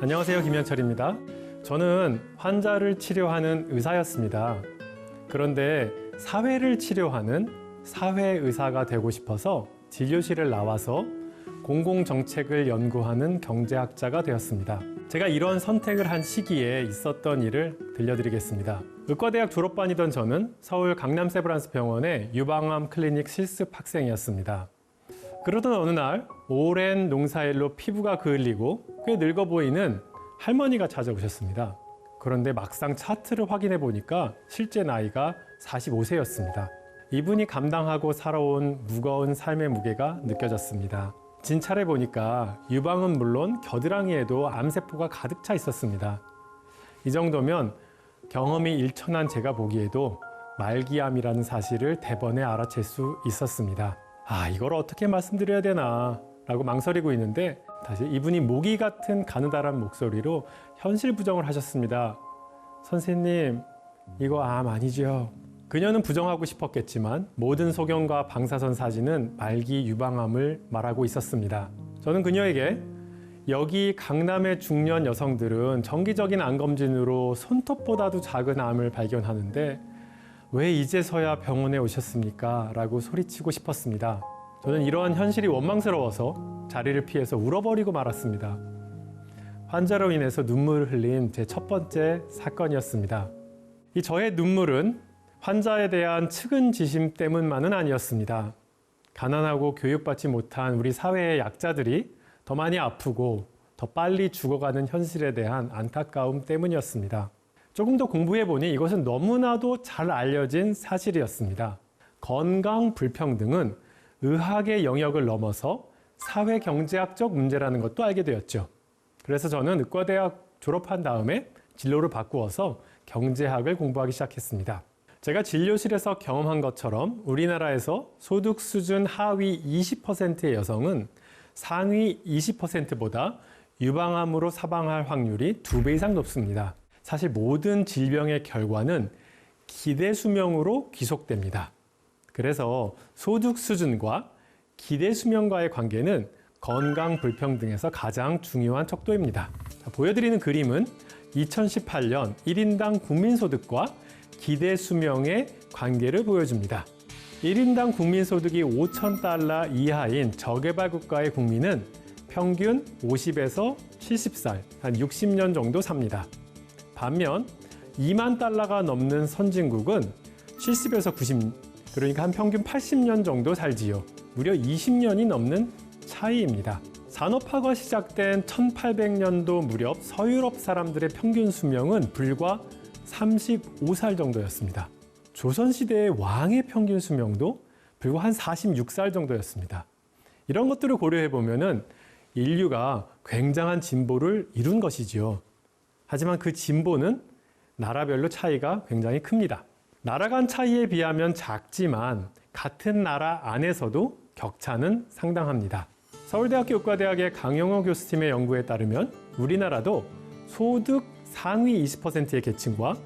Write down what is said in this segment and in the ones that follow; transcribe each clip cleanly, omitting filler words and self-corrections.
안녕하세요, 김현철입니다. 저는 환자를 치료하는 의사였습니다. 그런데 사회를 치료하는 사회의사가 되고 싶어서 진료실을 나와서 공공정책을 연구하는 경제학자가 되었습니다. 제가 이런 선택을 한 시기에 있었던 일을 들려드리겠습니다. 의과대학 졸업반이던 저는 서울 강남세브란스병원의 유방암 클리닉 실습 학생이었습니다. 그러던 어느 날 오랜 농사일로 피부가 그을리고 꽤 늙어 보이는 할머니가 찾아오셨습니다. 그런데 막상 차트를 확인해 보니까 실제 나이가 45세였습니다. 이분이 감당하고 살아온 무거운 삶의 무게가 느껴졌습니다. 진찰해 보니까 유방은 물론 겨드랑이에도 암세포가 가득 차 있었습니다. 이 정도면 경험이 일천한 제가 보기에도 말기암이라는 사실을 대번에 알아챌 수 있었습니다. 이걸 어떻게 말씀드려야 되나 라고 망설이고 있는데 다시 이분이 모기 같은 가느다란 목소리로 현실 부정을 하셨습니다. 선생님, 이거 암 아니죠? 그녀는 부정하고 싶었겠지만 모든 소견과 방사선 사진은 말기 유방암을 말하고 있었습니다. 저는 그녀에게 여기 강남의 중년 여성들은 정기적인 암검진으로 손톱보다도 작은 암을 발견하는데 왜 이제서야 병원에 오셨습니까? 라고 소리치고 싶었습니다. 저는 이러한 현실이 원망스러워서 자리를 피해서 울어버리고 말았습니다. 환자로 인해서 눈물을 흘린 제 첫 번째 사건이었습니다. 이 저의 눈물은 환자에 대한 측은지심 때문만은 아니었습니다. 가난하고 교육받지 못한 우리 사회의 약자들이 더 많이 아프고 더 빨리 죽어가는 현실에 대한 안타까움 때문이었습니다. 조금 더 공부해보니 이것은 너무나도 잘 알려진 사실이었습니다. 건강 불평등은 의학의 영역을 넘어서 사회경제학적 문제라는 것도 알게 되었죠. 그래서 저는 의과대학 졸업한 다음에 진로를 바꾸어서 경제학을 공부하기 시작했습니다. 제가 진료실에서 경험한 것처럼 우리나라에서 소득 수준 하위 20%의 여성은 상위 20%보다 유방암으로 사망할 확률이 2배 이상 높습니다. 사실 모든 질병의 결과는 기대 수명으로 귀속됩니다. 그래서 소득 수준과 기대 수명과의 관계는 건강 불평등에서 가장 중요한 척도입니다. 보여드리는 그림은 2018년 1인당 국민소득과 기대 수명의 관계를 보여줍니다. 1인당 국민소득이 5,000달러 이하인 저개발 국가의 국민은 평균 50에서 70살, 한 60년 정도 삽니다. 반면 2만 달러가 넘는 선진국은 70에서 90, 그러니까 한 평균 80년 정도 살지요. 무려 20년이 넘는 차이입니다. 산업화가 시작된 1800년도 무렵 서유럽 사람들의 평균 수명은 불과 35살 정도였습니다. 조선시대의 왕의 평균 수명도 불과 한 46살 정도였습니다. 이런 것들을 고려해 보면은 인류가 굉장한 진보를 이룬 것이지요. 하지만 그 진보는 나라별로 차이가 굉장히 큽니다. 나라 간 차이에 비하면 작지만 같은 나라 안에서도 격차는 상당합니다. 서울대학교 의과대학의 강영호 교수팀의 연구에 따르면 우리나라도 소득 상위 20%의 계층과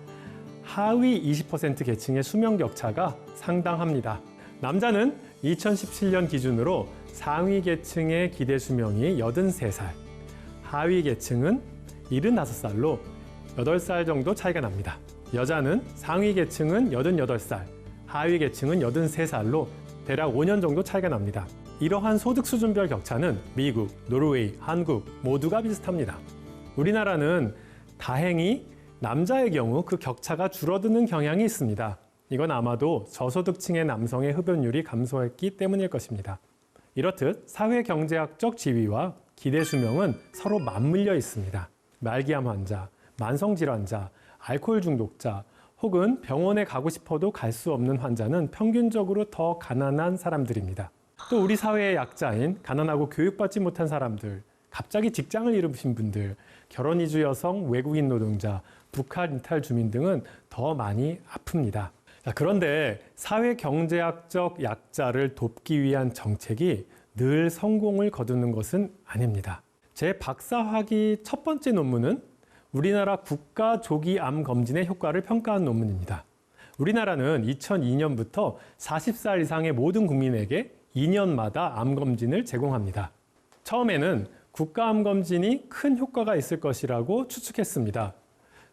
하위 20% 계층의 수명 격차가 상당합니다. 남자는 2017년 기준으로 상위 계층의 기대 수명이 83살, 하위 계층은 75살로 8살 정도 차이가 납니다. 여자는 상위 계층은 88살, 하위 계층은 83살로 대략 5년 정도 차이가 납니다. 이러한 소득 수준별 격차는 미국, 노르웨이, 한국 모두가 비슷합니다. 우리나라는 다행히 남자의 경우 그 격차가 줄어드는 경향이 있습니다. 이건 아마도 저소득층의 남성의 흡연율이 감소했기 때문일 것입니다. 이렇듯 사회경제학적 지위와 기대 수명은 서로 맞물려 있습니다. 말기암 환자, 만성질환자, 알코올 중독자, 혹은 병원에 가고 싶어도 갈 수 없는 환자는 평균적으로 더 가난한 사람들입니다. 또 우리 사회의 약자인 가난하고 교육받지 못한 사람들, 갑자기 직장을 잃으신 분들, 결혼 이주 여성, 외국인 노동자, 북한 이탈 주민 등은 더 많이 아픕니다. 그런데 사회 경제학적 약자를 돕기 위한 정책이 늘 성공을 거두는 것은 아닙니다. 제 박사학위 첫 번째 논문은 우리나라 국가 조기 암 검진의 효과를 평가한 논문입니다. 우리나라는 2002년부터 40살 이상의 모든 국민에게 2년마다 암 검진을 제공합니다. 처음에는 국가 암 검진이 큰 효과가 있을 것이라고 추측했습니다.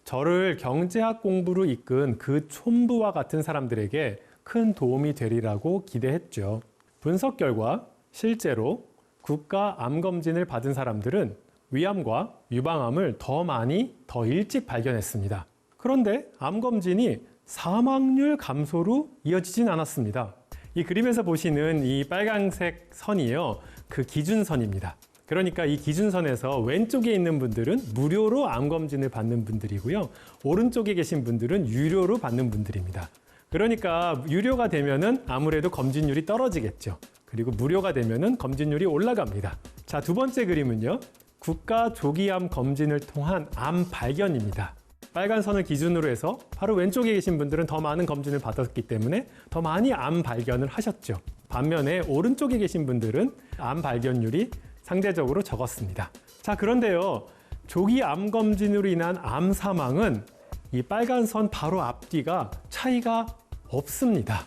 저를 경제학 공부로 이끈 그 촌부와 같은 사람들에게 큰 도움이 되리라고 기대했죠. 분석 결과 실제로 국가 암 검진을 받은 사람들은 위암과 유방암을 더 많이, 더 일찍 발견했습니다. 그런데 암 검진이 사망률 감소로 이어지진 않았습니다. 이 그림에서 보시는 이 빨간색 선이요, 그 기준선입니다. 그러니까 이 기준선에서 왼쪽에 있는 분들은 무료로 암 검진을 받는 분들이고요, 오른쪽에 계신 분들은 유료로 받는 분들입니다. 그러니까 유료가 되면은 아무래도 검진율이 떨어지겠죠. 그리고 무료가 되면은 검진율이 올라갑니다. 자, 두 번째 그림은요, 국가 조기암 검진을 통한 암 발견입니다. 빨간 선을 기준으로 해서 바로 왼쪽에 계신 분들은 더 많은 검진을 받았기 때문에 더 많이 암 발견을 하셨죠. 반면에 오른쪽에 계신 분들은 암 발견율이 상대적으로 적었습니다. 자, 그런데요, 조기 암 검진으로 인한 암 사망은 이 빨간 선 바로 앞뒤가 차이가 없습니다.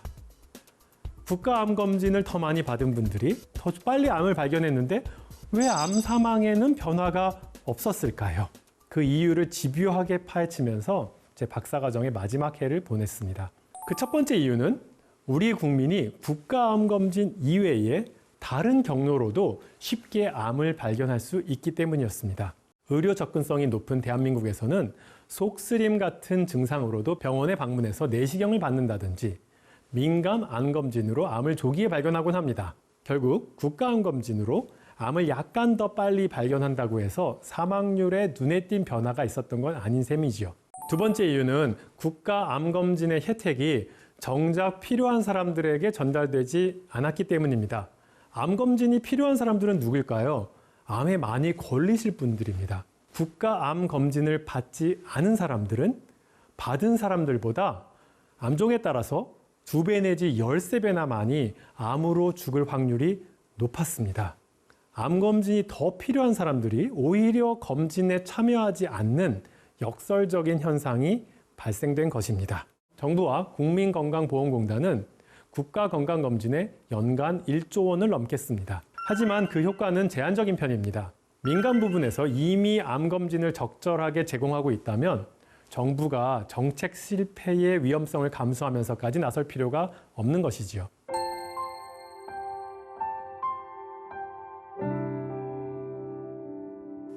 국가 암 검진을 더 많이 받은 분들이 더 빨리 암을 발견했는데 왜 암 사망에는 변화가 없었을까요? 그 이유를 집요하게 파헤치면서 제 박사과정의 마지막 해를 보냈습니다. 그 첫 번째 이유는 우리 국민이 국가 암 검진 이외에 다른 경로로도 쉽게 암을 발견할 수 있기 때문이었습니다. 의료 접근성이 높은 대한민국에서는 속쓰림 같은 증상으로도 병원에 방문해서 내시경을 받는다든지 민감 암 검진으로 암을 조기에 발견하곤 합니다. 결국 국가 암 검진으로 암을 약간 더 빨리 발견한다고 해서 사망률에 눈에 띈 변화가 있었던 건 아닌 셈이지요. 두 번째 이유는 국가 암 검진의 혜택이 정작 필요한 사람들에게 전달되지 않았기 때문입니다. 암 검진이 필요한 사람들은 누구일까요? 암에 많이 걸리실 분들입니다. 국가 암 검진을 받지 않은 사람들은 받은 사람들보다 암종에 따라서 2배 내지 13배나 많이 암으로 죽을 확률이 높았습니다. 암 검진이 더 필요한 사람들이 오히려 검진에 참여하지 않는 역설적인 현상이 발생된 것입니다. 정부와 국민건강보험공단은 국가건강검진에 연간 1조 원을 넘겠습니다. 하지만 그 효과는 제한적인 편입니다. 민간 부분에서 이미 암 검진을 적절하게 제공하고 있다면 정부가 정책 실패의 위험성을 감수하면서까지 나설 필요가 없는 것이지요.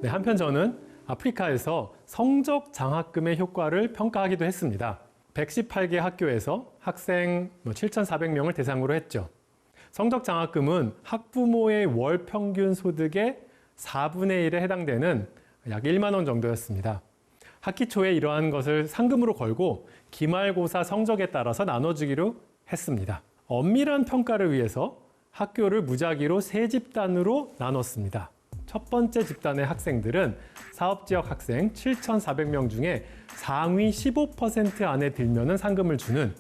네, 한편 저는 아프리카에서 성적 장학금의 효과를 평가하기도 했습니다. 118개 학교에서 학생 7,400명을 대상으로 했죠. 성적 장학금은 학부모의 월 평균 소득의 4분의 1에 해당되는 약 1만 원 정도였습니다. 학기 초에 이러한 것을 상금으로 걸고 기말고사 성적에 따라서 나눠주기로 했습니다. 엄밀한 평가를 위해서 학교를 무작위로 3집단으로 나눴습니다. 첫 번째 집단의 학생들은 사업지역 학생 7,400명 중에 상위 15% 안에 들면 상금을 주는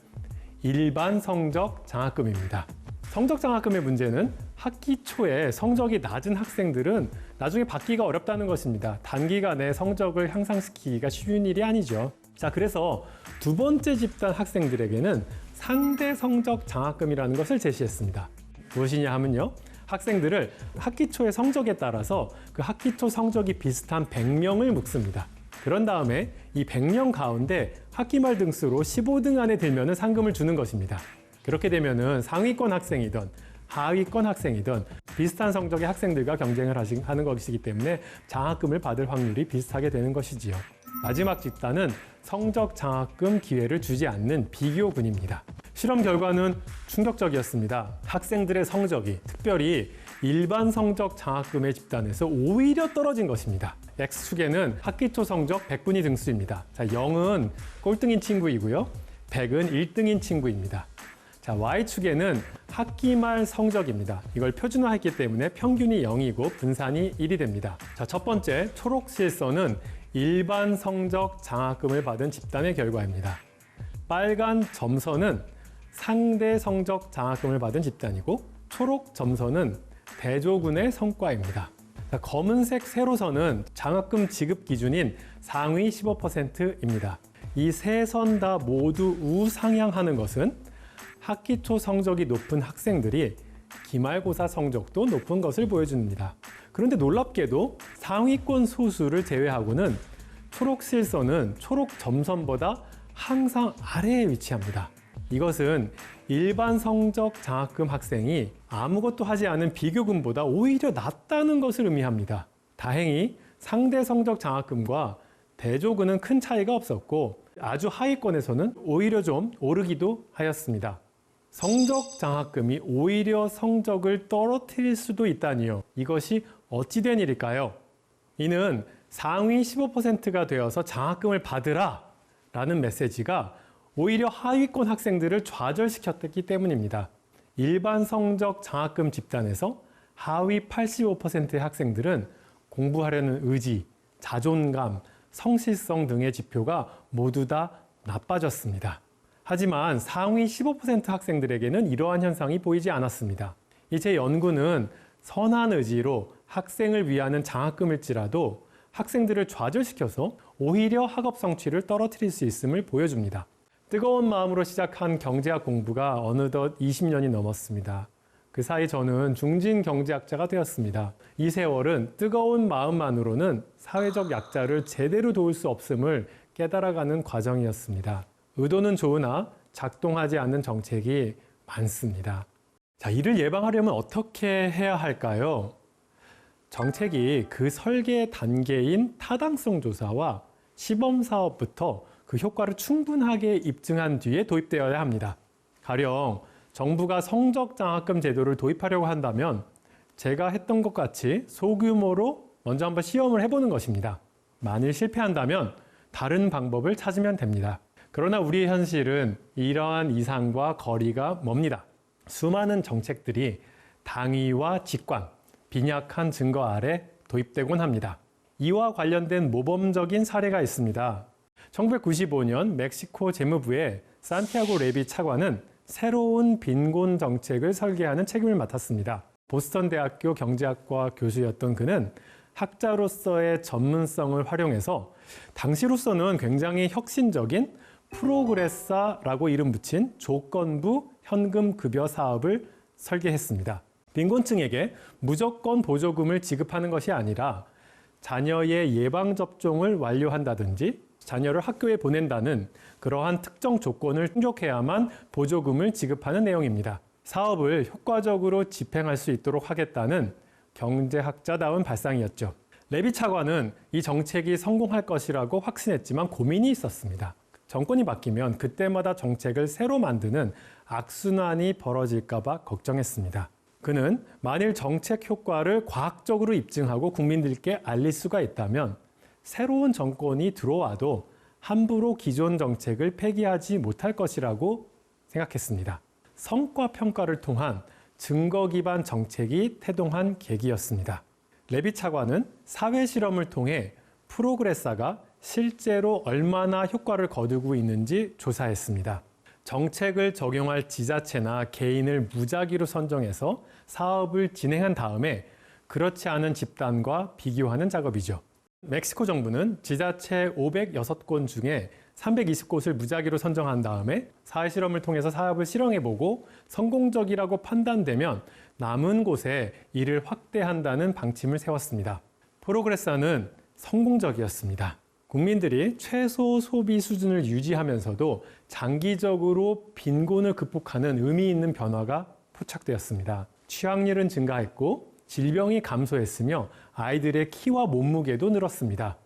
일반 성적 장학금입니다. 성적 장학금의 문제는 학기 초에 성적이 낮은 학생들은 나중에 받기가 어렵다는 것입니다. 단기간에 성적을 향상시키기가 쉬운 일이 아니죠. 자, 그래서 두 번째 집단 학생들에게는 상대 성적 장학금이라는 것을 제시했습니다. 무엇이냐 하면요, 학생들을 학기 초의 성적에 따라서 그 학기 초 성적이 비슷한 100명을 묶습니다. 그런 다음에 이 100명 가운데 학기 말 등수로 15등 안에 들면 상금을 주는 것입니다. 그렇게 되면은 상위권 학생이든 하위권 학생이든 비슷한 성적의 학생들과 경쟁을 하는 것이기 때문에 장학금을 받을 확률이 비슷하게 되는 것이지요. 마지막 집단은 성적 장학금 기회를 주지 않는 비교군입니다. 실험 결과는 충격적이었습니다. 학생들의 성적이, 특별히 일반 성적 장학금의 집단에서 오히려 떨어진 것입니다. X축에는 학기 초 성적 100분위 등수입니다. 자, 0은 꼴등인 친구이고요. 100은 1등인 친구입니다. 자, Y축에는 학기 말 성적입니다. 이걸 표준화했기 때문에 평균이 0이고 분산이 1이 됩니다. 자, 첫 번째 초록 실선은 일반 성적 장학금을 받은 집단의 결과입니다. 빨간 점선은 상대 성적 장학금을 받은 집단이고 초록 점선은 대조군의 성과입니다. 자, 검은색 세로선은 장학금 지급 기준인 상위 15%입니다. 이 세 선 다 모두 우상향하는 것은 학기 초 성적이 높은 학생들이 기말고사 성적도 높은 것을 보여줍니다. 그런데 놀랍게도 상위권 소수를 제외하고는 초록 실선은 초록 점선보다 항상 아래에 위치합니다. 이것은 일반 성적 장학금 학생이 아무것도 하지 않은 비교군보다 오히려 낫다는 것을 의미합니다. 다행히 상대 성적 장학금과 대조군은 큰 차이가 없었고 아주 하위권에서는 오히려 좀 오르기도 하였습니다. 성적 장학금이 오히려 성적을 떨어뜨릴 수도 있다니요. 이것이 어찌된 일일까요? 이는 상위 15%가 되어서 장학금을 받으라 라는 메시지가 오히려 하위권 학생들을 좌절시켰기 때문입니다. 일반 성적 장학금 집단에서 하위 85%의 학생들은 공부하려는 의지, 자존감, 성실성 등의 지표가 모두 다 나빠졌습니다. 하지만 상위 15% 학생들에게는 이러한 현상이 보이지 않았습니다. 이 제 연구는 선한 의지로 학생을 위하는 장학금일지라도 학생들을 좌절시켜서 오히려 학업 성취를 떨어뜨릴 수 있음을 보여줍니다. 뜨거운 마음으로 시작한 경제학 공부가 어느덧 20년이 넘었습니다. 그 사이 저는 중진 경제학자가 되었습니다. 이 세월은 뜨거운 마음만으로는 사회적 약자를 제대로 도울 수 없음을 깨달아가는 과정이었습니다. 의도는 좋으나 작동하지 않는 정책이 많습니다. 자, 이를 예방하려면 어떻게 해야 할까요? 정책이 그 설계 단계인 타당성 조사와 시범 사업부터 그 효과를 충분하게 입증한 뒤에 도입되어야 합니다. 가령 정부가 성적 장학금 제도를 도입하려고 한다면 제가 했던 것 같이 소규모로 먼저 한번 시험을 해보는 것입니다. 만일 실패한다면 다른 방법을 찾으면 됩니다. 그러나 우리의 현실은 이러한 이상과 거리가 멉니다. 수많은 정책들이 당위와 직관, 빈약한 증거 아래 도입되곤 합니다. 이와 관련된 모범적인 사례가 있습니다. 1995년 멕시코 재무부의 산티아고 레비 차관은 새로운 빈곤 정책을 설계하는 책임을 맡았습니다. 보스턴 대학교 경제학과 교수였던 그는 학자로서의 전문성을 활용해서 당시로서는 굉장히 혁신적인 프로그레사라고 이름 붙인 조건부 현금급여 사업을 설계했습니다. 빈곤층에게 무조건 보조금을 지급하는 것이 아니라 자녀의 예방접종을 완료한다든지 자녀를 학교에 보낸다는 그러한 특정 조건을 충족해야만 보조금을 지급하는 내용입니다. 사업을 효과적으로 집행할 수 있도록 하겠다는 경제학자다운 발상이었죠. 레비 차관은 이 정책이 성공할 것이라고 확신했지만 고민이 있었습니다. 정권이 바뀌면 그때마다 정책을 새로 만드는 악순환이 벌어질까 봐 걱정했습니다. 그는 만일 정책 효과를 과학적으로 입증하고 국민들께 알릴 수가 있다면 새로운 정권이 들어와도 함부로 기존 정책을 폐기하지 못할 것이라고 생각했습니다. 성과 평가를 통한 증거 기반 정책이 태동한 계기였습니다. 레비 차관은 사회 실험을 통해 프로그레사가 실제로 얼마나 효과를 거두고 있는지 조사했습니다. 정책을 적용할 지자체나 개인을 무작위로 선정해서 사업을 진행한 다음에 그렇지 않은 집단과 비교하는 작업이죠. 멕시코 정부는 지자체 506곳 중에 320곳을 무작위로 선정한 다음에 사회실험을 통해서 사업을 실행해보고 성공적이라고 판단되면 남은 곳에 이를 확대한다는 방침을 세웠습니다. 프로그레사는 성공적이었습니다. 국민들이 최소 소비 수준을 유지하면서도 장기적으로 빈곤을 극복하는 의미 있는 변화가 포착되었습니다. 취학률은 증가했고 질병이 감소했으며 아이들의 키와 몸무게도 늘었습니다.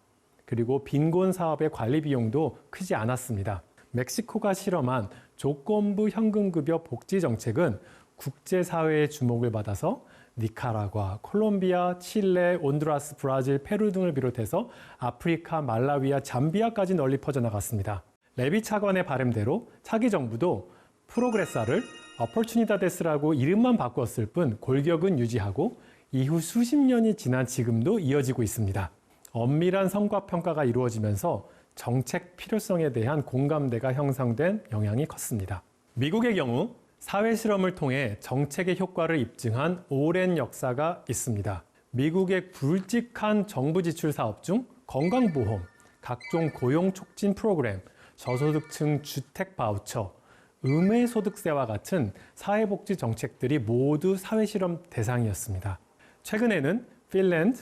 그리고 빈곤 사업의 관리 비용도 크지 않았습니다. 멕시코가 실험한 조건부 현금급여 복지 정책은 국제사회의 주목을 받아서 니카라과, 콜롬비아, 칠레, 온두라스, 브라질, 페루 등을 비롯해서 아프리카, 말라위와 잠비아까지 널리 퍼져나갔습니다. 레비 차관의 바램대로 차기 정부도 프로그레사를 어퍼추니다데스라고 이름만 바꿨을 뿐 골격은 유지하고 이후 수십 년이 지난 지금도 이어지고 있습니다. 엄밀한 성과 평가가 이루어지면서 정책 필요성에 대한 공감대가 형성된 영향이 컸습니다. 미국의 경우 사회 실험을 통해 정책의 효과를 입증한 오랜 역사가 있습니다. 미국의 굵직한 정부 지출 사업 중 건강보험, 각종 고용 촉진 프로그램, 저소득층 주택 바우처, 의무소득세와 같은 사회복지 정책들이 모두 사회 실험 대상이었습니다. 최근에는 핀란드,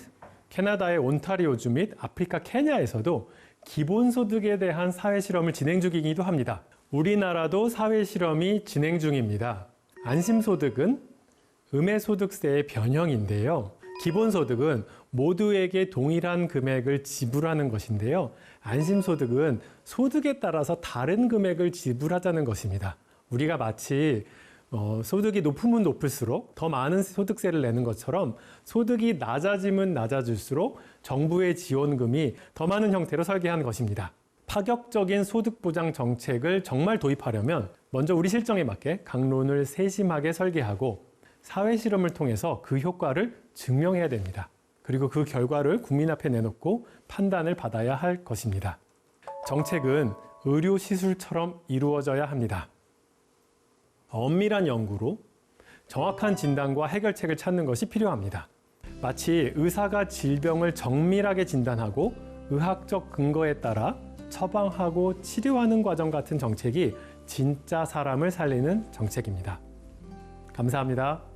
캐나다의 온타리오주 및 아프리카 케냐에서도 기본소득에 대한 사회 실험을 진행 중이기도 합니다. 우리나라도 사회 실험이 진행 중입니다. 안심소득은 의무소득세의 변형인데요. 기본소득은 모두에게 동일한 금액을 지불하는 것인데요. 안심소득은 소득에 따라서 다른 금액을 지불하자는 것입니다. 우리가 마치 소득이 높으면 높을수록 더 많은 소득세를 내는 것처럼 소득이 낮아지면 낮아질수록 정부의 지원금이 더 많은 형태로 설계한 것입니다. 파격적인 소득보장 정책을 정말 도입하려면 먼저 우리 실정에 맞게 강론을 세심하게 설계하고 사회 실험을 통해서 그 효과를 증명해야 됩니다. 그리고 그 결과를 국민 앞에 내놓고 판단을 받아야 할 것입니다. 정책은 의료 시술처럼 이루어져야 합니다. 엄밀한 연구로 정확한 진단과 해결책을 찾는 것이 필요합니다. 마치 의사가 질병을 정밀하게 진단하고 의학적 근거에 따라 처방하고 치료하는 과정 같은 정책이 진짜 사람을 살리는 정책입니다. 감사합니다.